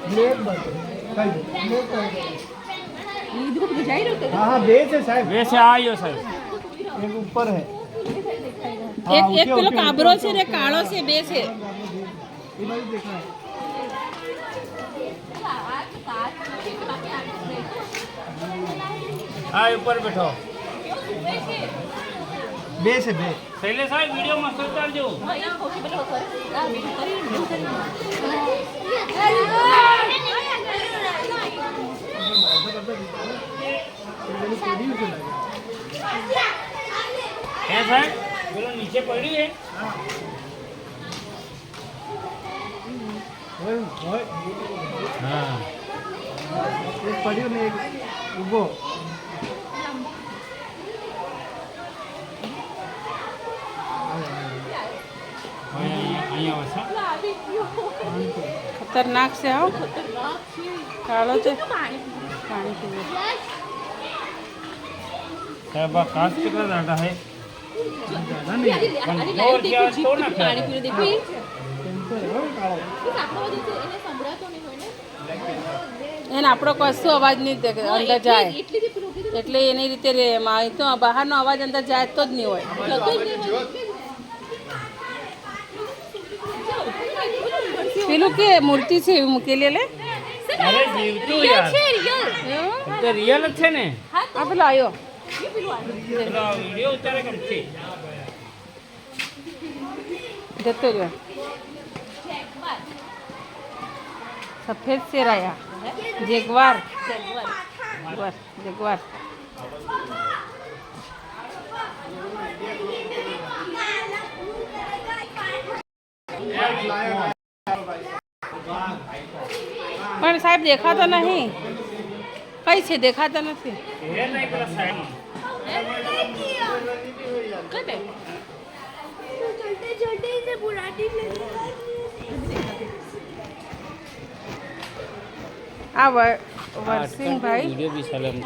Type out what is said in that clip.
Black हाँ base है साहब, वैसे आयो साहब एक ऊपर है। એક એક પેલો કાબરો છે ને કાળો છે બે છે ये भाई देखना है हाँ ऊपर बैठो बेस है बेस। शैलेश साहब वीडियो मस्त चल जो है साहब बोलो नीचे पड़ी है हाँ एक पढ़ियो ने एक उबो અહીંયા વસા ખતરનાક છે હો કાળો છે પાણી પીવે સાહેબ આ કાચ કેટલા દાડા है એને આપણો કશું અવાજ નહીં અંદર જાય એટલે એની રીતે રે એમાં તો બહારનો અવાજ અંદર જાય તો જ નહીં હોય પેલું કે મૂર્તિ છે એવી મૂકેલી લે અરે જીવતું યાર તો રિયલ જ છે ને આ પેલો આવ્યો પેલો વિડિયો ઉતારે કેમ છે જતો રહ્યો સફેદ શેર આયા જેગવાર જેગવાર પણ સાહેબ દેખાતો નહીં કઈ છે દેખાતો નથી એ નહીં પેલા સાઈડ આ વરસિંહભાઈ वीडियो भी साले हम